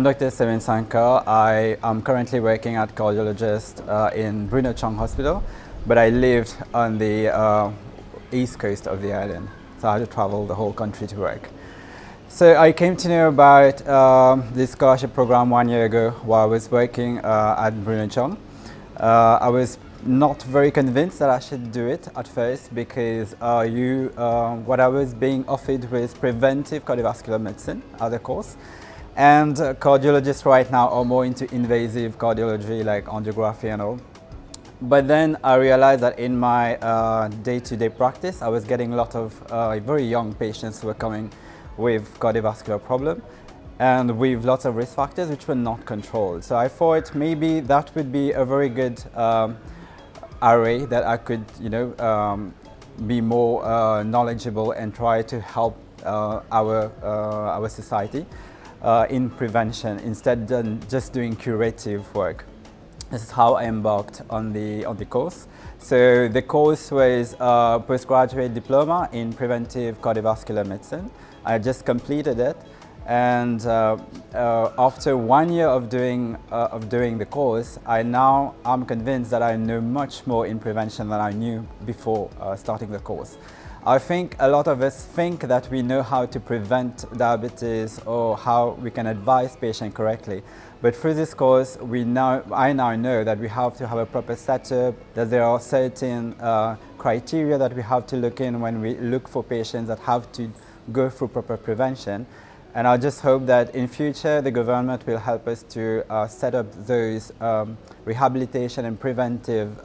I'm Dr. Sewin Sungkur. I am currently working at Cardiologist in Bruno Chong Hospital, but I lived on the east coast of the island, so I had to travel the whole country to work. So I came to know about this scholarship program 1 year ago while I was working at Bruno Chong. I was not very convinced that I should do it at first because what I was being offered was Preventive Cardiovascular Medicine as a course. And cardiologists right now are more into invasive cardiology like angiography and all. But then I realized that in my day-to-day practice, I was getting a lot of very young patients who were coming with cardiovascular problem and with lots of risk factors which were not controlled. So I thought maybe that would be a very good array that I could, be more knowledgeable and try to help our society in prevention instead of just doing curative work. This is how I embarked on the course. So the course was Postgraduate Diploma in Preventive Cardiovascular Medicine. I just completed it, and after 1 year of doing the course, I'm convinced that I know much more in prevention than I knew before starting the course. I think a lot of us think that we know how to prevent diabetes or how we can advise patients correctly. But through this course, I now know that we have to have a proper setup, that there are certain criteria that we have to look in when we look for patients that have to go through proper prevention. And I just hope that in future, the government will help us to set up those rehabilitation and preventive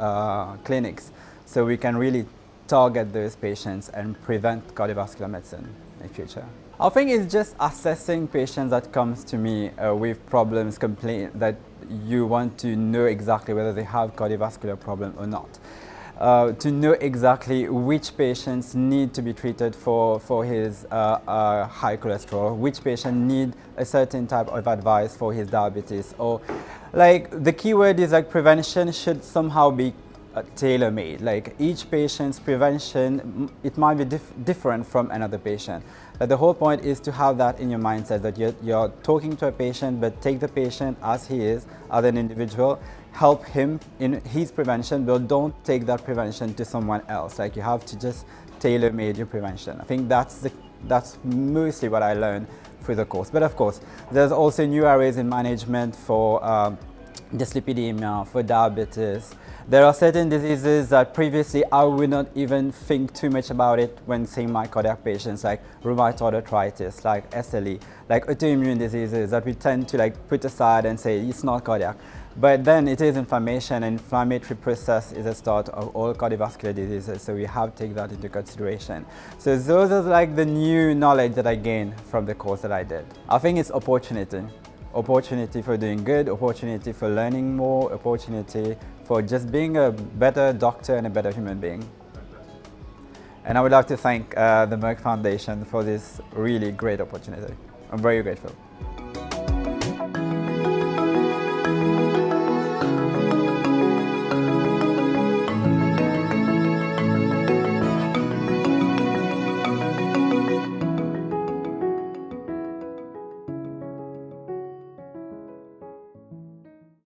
clinics so we can really target those patients and prevent cardiovascular medicine in the future. I think it's just assessing patients that comes to me with problems, complaint that you want to know exactly whether they have cardiovascular problem or not. To know exactly which patients need to be treated for his high cholesterol, which patient need a certain type of advice for his diabetes, or like the key word is like prevention should somehow be tailor-made. Like each patient's prevention, it might be different from another patient. But the whole point is to have that in your mindset that you're talking to a patient, but take the patient as he is, as an individual, help him in his prevention, but don't take that prevention to someone else. Like you have to just tailor-made your prevention. I think that's mostly what I learned through the course. But of course, there's also new areas in management for dyslipidemia, for diabetes. There are certain diseases that previously I would not even think too much about it when seeing my cardiac patients, like rheumatoid arthritis, like SLE, like autoimmune diseases that we tend to like put aside and say it's not cardiac. But then it is inflammation, and inflammatory process is a start of all cardiovascular diseases, so we have to take that into consideration. So those are like the new knowledge that I gained from the course that I did. I think it's opportunity. Opportunity for doing good, opportunity for learning more, opportunity for just being a better doctor and a better human being. And I would like to thank the Merck Foundation for this really great opportunity. I'm very grateful.